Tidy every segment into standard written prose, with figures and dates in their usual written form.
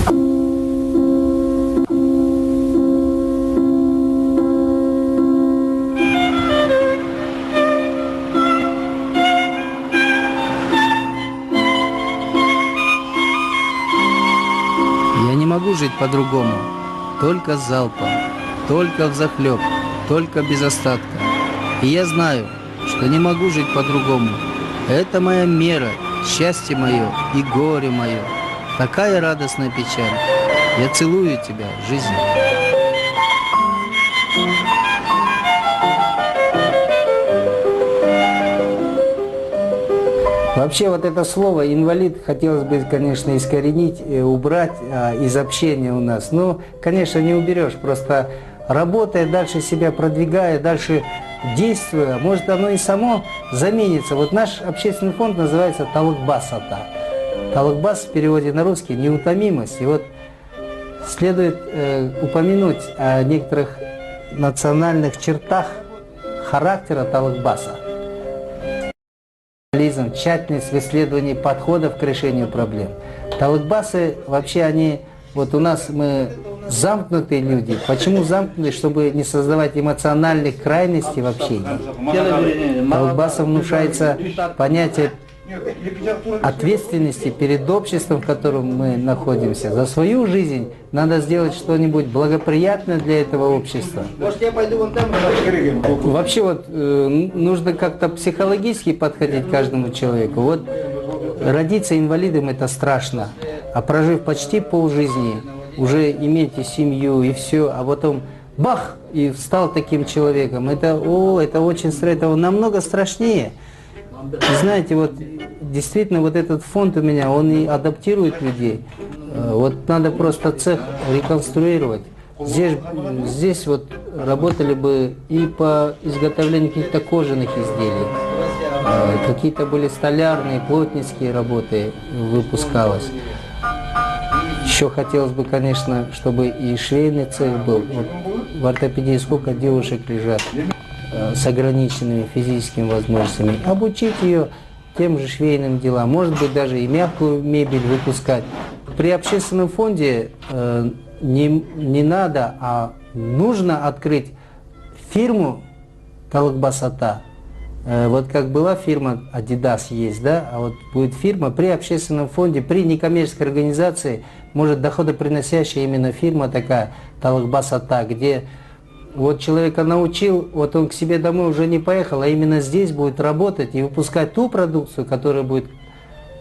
Я не могу жить по-другому, только залпом, только взахлеб, только без остатка. И я знаю, что не могу жить по-другому. Это моя мера, счастье мое и горе мое. Такая радостная печаль. Я целую тебя, жизнь. Вообще вот это слово «инвалид» хотелось бы, конечно, искоренить, убрать из общения у нас. Но, конечно, не уберешь, просто работая, дальше себя продвигая, дальше действуя, может оно и само заменится. Вот наш общественный фонд называется «Талыкбас ата». Талыкбас в переводе на русский «неутомимость». И вот следует упомянуть о некоторых национальных чертах характера Талыкбаса. Тщательность в исследовании подходов к решению проблем. Талыкбасы вообще они, вот у нас мы замкнутые люди. Почему замкнутые? Чтобы не создавать эмоциональных крайностей в общении. Талыкбасам внушается понятие ответственности перед обществом, в котором мы находимся. За свою жизнь надо сделать что-нибудь благоприятное для этого общества. Может, я пойду вон там? Вообще вот нужно как-то психологически подходить к каждому человеку. Вот родиться инвалидом это страшно, а прожив почти полжизни, уже иметь и семью, и все, а потом бах, и стал таким человеком. Это очень страшно, это намного страшнее. И знаете, вот действительно вот этот фонд у меня, он и адаптирует людей. Вот надо просто цех реконструировать. Здесь вот работали бы и по изготовлению каких-то кожаных изделий, какие-то были столярные, плотницкие работы выпускалось. Еще хотелось бы, конечно, чтобы и швейный цех был. Вот в ортопедии сколько девушек лежат с ограниченными физическими возможностями. Обучить ее тем же швейным делам, может быть, даже и мягкую мебель выпускать. При общественном фонде не надо, а нужно открыть фирму Талыкбас ата. Вот как была фирма Adidas есть, да, а вот будет фирма при общественном фонде, при некоммерческой организации, может доходоприносящая именно фирма такая Талыкбас ата, где вот человека научил, вот он к себе домой уже не поехал, а именно здесь будет работать и выпускать ту продукцию, которая будет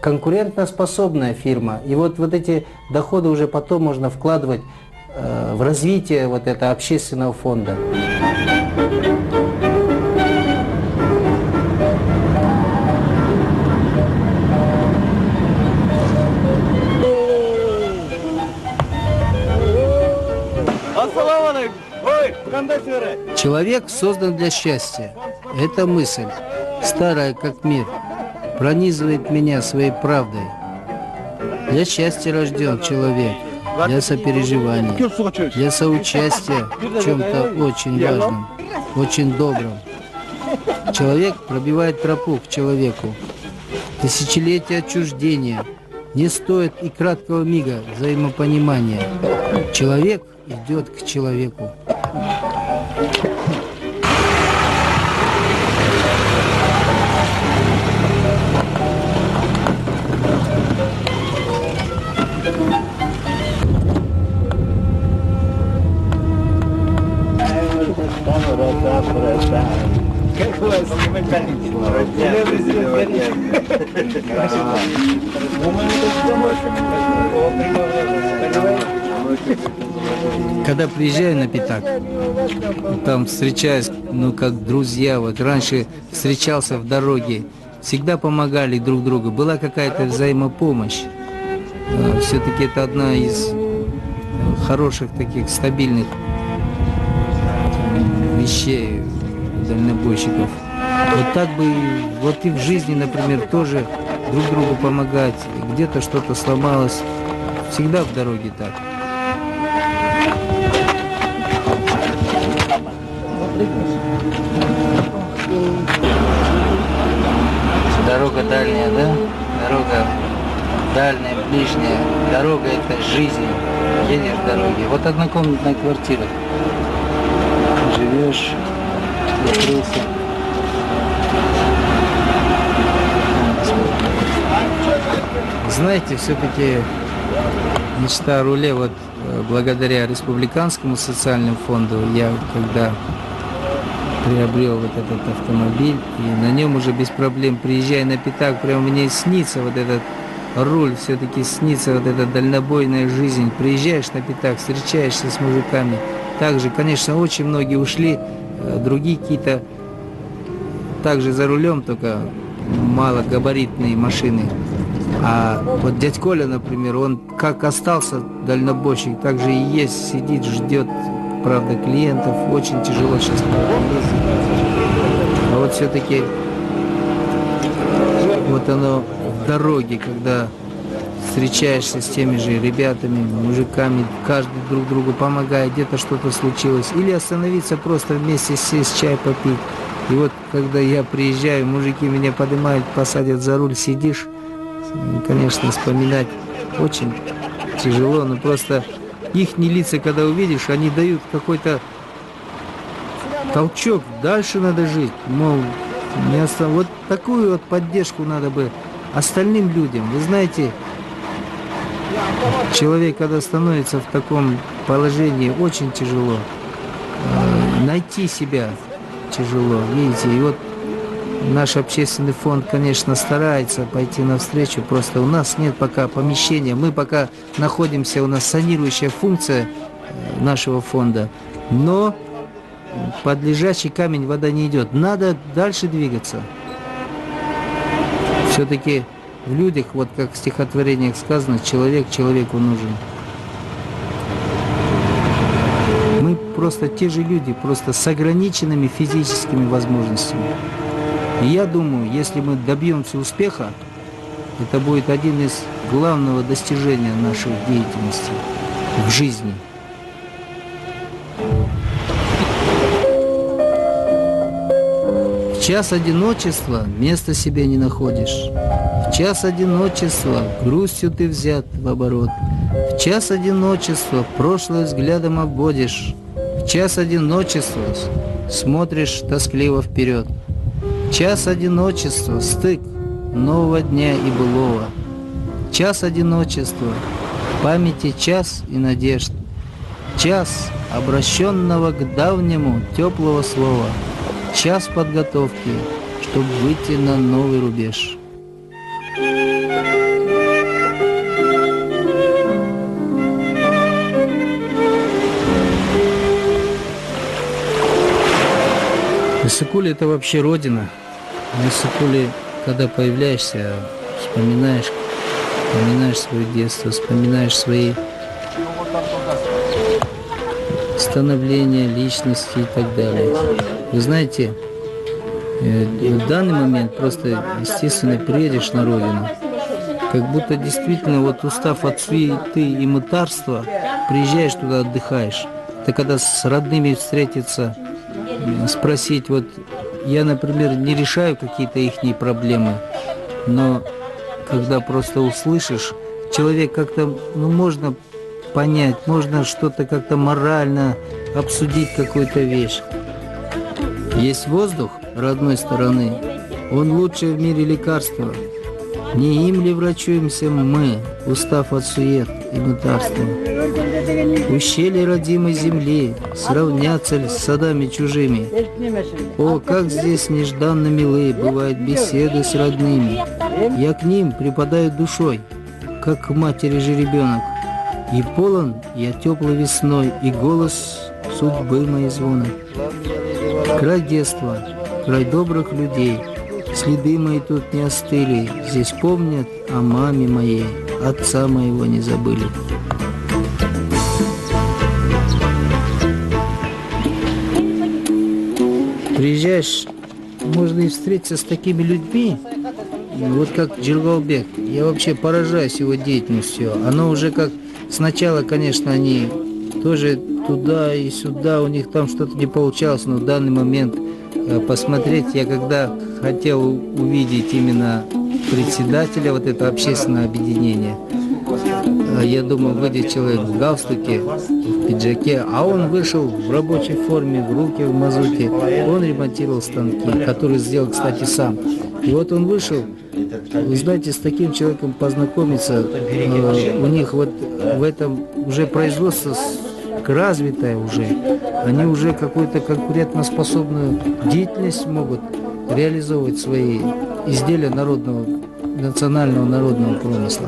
конкурентоспособная фирма. И вот эти доходы уже потом можно вкладывать в развитие вот этого общественного фонда. Человек создан для счастья. Эта мысль, старая как мир, пронизывает меня своей правдой. Для счастья рожден человек, для сопереживания, для соучастия в чем-то очень важном, очень добром. Человек пробивает тропу к человеку. Тысячелетия отчуждения не стоит и краткого мига взаимопонимания. Человек идет к человеку. Когда приезжаю на Питак, там встречаюсь, как друзья, вот раньше встречался в дороге, всегда помогали друг другу, была какая-то взаимопомощь. Все-таки это одна из хороших таких стабильных вещей дальнобойщиков. Вот так бы, вот и в жизни, например, тоже друг другу помогать, где-то что-то сломалось, всегда в дороге так. Дорога дальняя, да? Дорога дальняя, ближняя. Дорога – это жизнь. Едешь в дороге. Вот однокомнатная квартира. Живешь, закрылся. Знаете, все-таки мечта о руле, вот благодаря Республиканскому социальному фонду, я когда приобрел вот этот автомобиль, и на нем уже без проблем, приезжая на пятак, прямо мне снится вот этот руль, все-таки снится вот эта дальнобойная жизнь. Приезжаешь на пятак, встречаешься с мужиками. Также, конечно, очень многие ушли, другие какие-то также за рулем, только малогабаритные машины. А вот дядь Коля, например, он как остался дальнобойщик, так же и есть, сидит, ждет, правда, клиентов. Очень тяжело сейчас ездить. А вот все-таки вот оно в дороге, когда встречаешься с теми же ребятами, мужиками, каждый друг другу помогает, где-то что-то случилось. Или остановиться просто вместе, сесть, чай попить. И вот когда я приезжаю, мужики меня поднимают, посадят за руль, сидишь. Конечно, вспоминать очень тяжело, но просто их лица, когда увидишь, они дают какой-то толчок, дальше надо жить, мол, вот такую вот поддержку надо бы остальным людям. Вы знаете, человек, когда становится в таком положении, очень тяжело, найти себя тяжело, видите, и вот наш общественный фонд, конечно, старается пойти навстречу, просто у нас нет пока помещения, мы пока находимся, у нас санирующая функция нашего фонда, но под лежачий камень вода не идет, надо дальше двигаться. Все-таки в людях, вот как в стихотворениях сказано, человек человеку нужен. Мы просто те же люди, просто с ограниченными физическими возможностями. И я думаю, если мы добьемся успеха, это будет один из главного достижения нашей деятельности в жизни. В час одиночества места себе не находишь. В час одиночества грустью ты взят в оборот. В час одиночества прошлое взглядом обводишь. В час одиночества смотришь тоскливо вперед. Час одиночества, стык нового дня и былого. Час одиночества, памяти час и надежд. Час обращенного к давнему теплого слова. Час подготовки, чтобы выйти на новый рубеж. Иссык-Куль — это вообще родина. В Иссык-Куле, когда появляешься, вспоминаешь свое детство, вспоминаешь свои становления личности и так далее. Вы знаете, в данный момент просто, естественно, приедешь на родину, как будто действительно, вот устав от суеты и мытарства, приезжаешь туда, отдыхаешь. Ты когда с родными встретиться, спросить, вот я, например, не решаю какие-то ихние проблемы, но когда просто услышишь, человек как-то, можно понять, можно что-то как-то морально обсудить какую-то вещь. Есть воздух родной стороны, он лучшее в мире лекарство. Не им ли врачуемся мы, устав от сует и мытарства? Ущелье родимой земли сравнятся ли с садами чужими? О, как здесь нежданно милы бывают беседы с родными. Я к ним припадаю душой, как к матери же ребенок. И полон я теплой весной, и голос судьбы моей звонок. Край детства, край добрых людей, следы мои тут не остыли, здесь помнят о маме моей, отца моего не забыли. Приезжаешь, можно и встретиться с такими людьми, вот как Джергалбек. Я вообще поражаюсь его деятельностью. Оно уже как сначала, конечно, они тоже туда и сюда, у них там что-то не получалось, но в данный момент посмотреть, я когда хотел увидеть именно председателя вот этого общественного объединения, А я думал, выйдет человек в галстуке, в пиджаке, а он вышел в рабочей форме, в руки в мазуте. Он ремонтировал станки, которые сделал, кстати, сам. И вот он вышел, вы знаете, с таким человеком познакомиться, у них вот в этом уже производство развитое уже, они уже какую-то конкурентоспособную деятельность могут реализовывать свои изделия народного, национального народного промысла.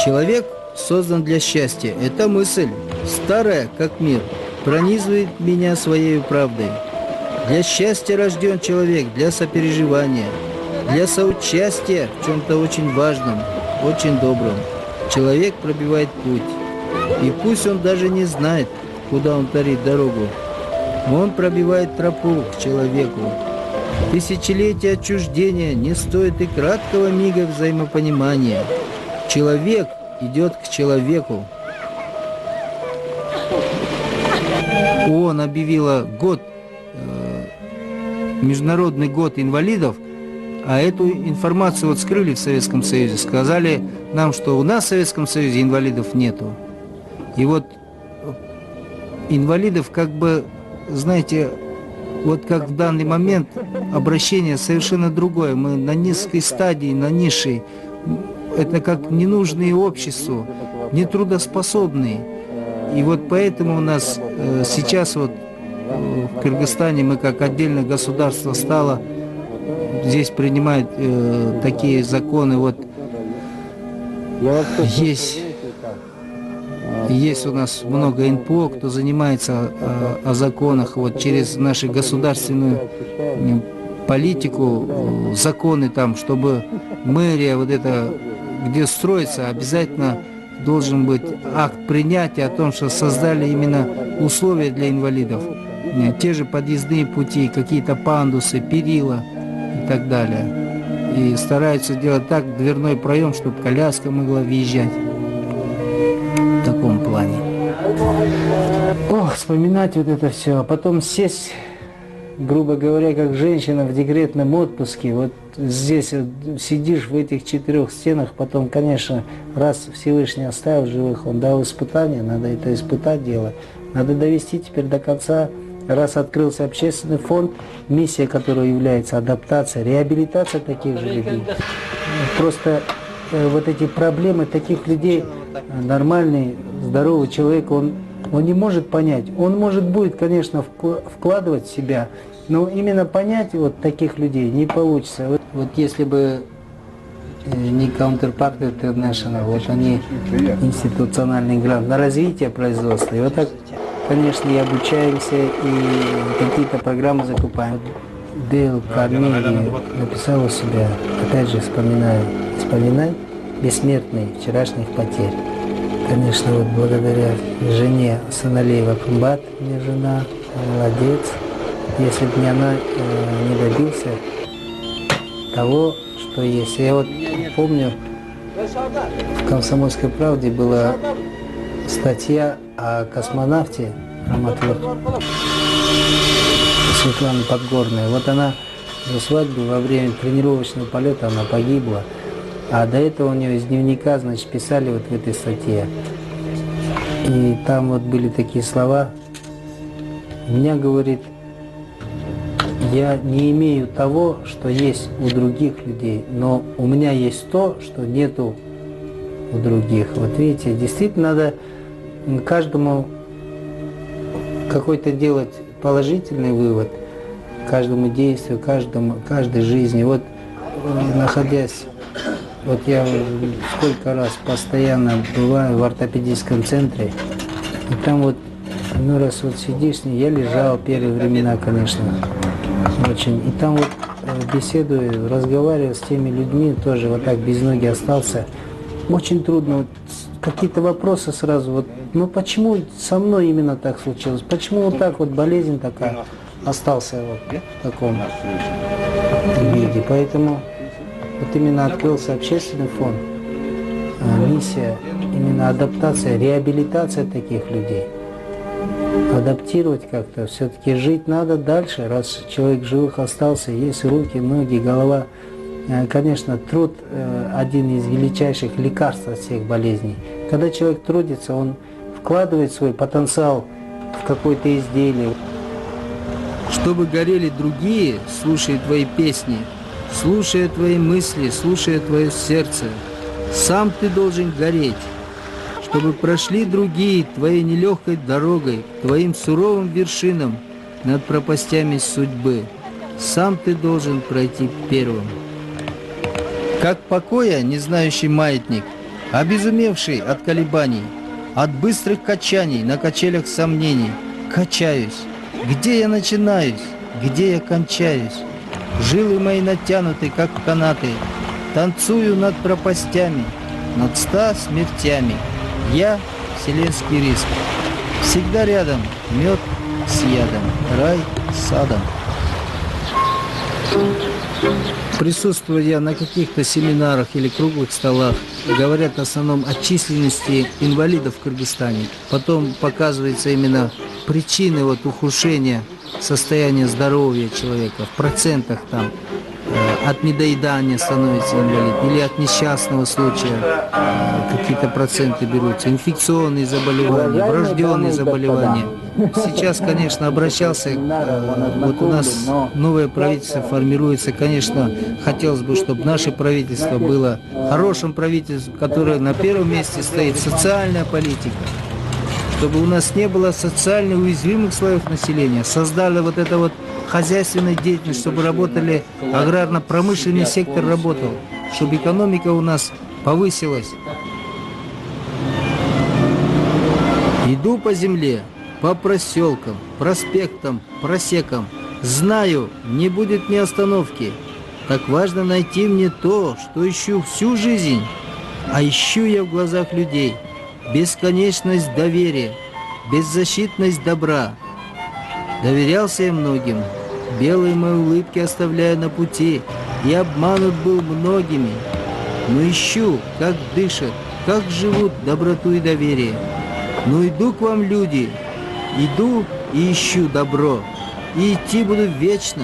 Человек создан для счастья. Эта мысль, старая как мир, пронизывает меня своей правдой. Для счастья рожден человек, для сопереживания, для соучастия в чем-то очень важном, очень добром. Человек пробивает путь. И пусть он даже не знает, куда он тарит дорогу, он пробивает тропу к человеку. Тысячелетия отчуждения не стоит и краткого мига взаимопонимания. Человек идет к человеку. ООН объявила Международный год инвалидов, а эту информацию вот скрыли в Советском Союзе. Сказали нам, что у нас в Советском Союзе инвалидов нету. И вот инвалидов как бы, знаете, вот как в данный момент обращение совершенно другое. Мы на низкой стадии, на низшей. Это как ненужные обществу, нетрудоспособные. И вот поэтому у нас сейчас вот в Кыргызстане мы как отдельное государство стало, здесь принимают такие законы, вот есть у нас много НПО, кто занимается о законах, вот через нашу государственную политику, законы там, чтобы мэрия вот это, где строится, обязательно должен быть акт принятия о том, что создали именно условия для инвалидов. Те же подъездные пути, какие-то пандусы, перила и так далее. И стараются делать так, дверной проем, чтобы коляска могла въезжать. В таком плане. Ох, вспоминать вот это все, а потом сесть, грубо говоря, как женщина в декретном отпуске, вот здесь вот сидишь в этих 4 стенах, потом, конечно, раз Всевышний оставил живых, он дал испытание, надо это испытать дело, надо довести теперь до конца. Раз открылся общественный фонд, миссия которого является адаптация, реабилитация таких же людей. Просто вот эти проблемы таких людей, нормальный, здоровый человек, он не может понять. Он будет, конечно, вкладывать в себя, но именно понять вот таких людей не получится. Вот если бы не Counterpart International, вот они институциональный грант на развитие производства, и вот так, конечно, и обучаемся, и какие-то программы закупаем. Дейл Карнеги написал у себя, опять же вспоминай бессмертный вчерашних потерь. Конечно, вот благодаря жене Саналиева Кумбат, мне жена, молодец. Если бы не она, не добился того, что есть. Я вот помню, в «Комсомольской правде» была статья о космонавте Светланы Подгорной. Вот она за свадьбу во время тренировочного полета она погибла. А до этого у нее из дневника, значит, писали вот в этой статье. И там вот были такие слова. Меня, говорит, я не имею того, что есть у других людей, но у меня есть то, что нету у других. Вот видите, действительно надо каждому какой-то делать положительный вывод, каждому действию, каждой жизни. Вот находясь, вот я сколько раз постоянно бываю в ортопедическом центре, и там вот, ну раз вот сидишь с ней, я лежал первые времена, конечно, очень, и там вот беседую, разговариваю с теми людьми, тоже вот так без ноги остался, очень трудно, вот, какие-то вопросы сразу, вот, ну почему со мной именно так случилось, почему вот так вот болезнь такая, остался вот в таком виде, поэтому вот именно открылся общественный фонд, миссия, именно адаптация, реабилитация таких людей. адаптировать как-то. Все-таки жить надо дальше, раз человек живых остался, есть руки, ноги, голова. Конечно, труд один из величайших лекарств от всех болезней. Когда человек трудится, он вкладывает свой потенциал в какое-то изделие. Чтобы горели другие, слушая твои песни, слушая твои мысли, слушая твое сердце, сам ты должен гореть. Чтобы прошли другие твоей нелегкой дорогой, твоим суровым вершинам над пропастями судьбы, сам ты должен пройти первым. Как покоя не знающий маятник, обезумевший от колебаний, от быстрых качаний на качелях сомнений, качаюсь. Где я начинаюсь? Где я кончаюсь? Жилы мои натянуты, как канаты, танцую над пропастями, над 100 смертями. Я — вселенский риск. Всегда рядом мед с ядом, рай с садом. Присутствуя на каких-то семинарах или круглых столах, говорят в основном о численности инвалидов в Кыргызстане. Потом показывается именно причины ухудшения состояния здоровья человека. В процентах там от недоедания становится инвалид или от несчастного случая какие-то проценты берутся. Инфекционные заболевания, врожденные заболевания. Сейчас, конечно, обращался, у нас новое правительство формируется, конечно, хотелось бы, чтобы наше правительство было хорошим правительством, которое на первом месте стоит социальная политика, чтобы у нас не было социально уязвимых слоев населения, создали это хозяйственную деятельность, чтобы работали, аграрно-промышленный сектор работал, чтобы экономика у нас повысилась. Иду по земле, по проселкам, проспектам, просекам. Знаю, не будет ни остановки. Так важно найти мне то, что ищу всю жизнь. А ищу я в глазах людей бесконечность доверия, беззащитность добра. Доверялся я многим, белые мои улыбки оставляя на пути, и обманут был многими. Но ищу, как дышат, как живут доброту и доверие. Но иду к вам, люди, иду и ищу добро, и идти буду вечно,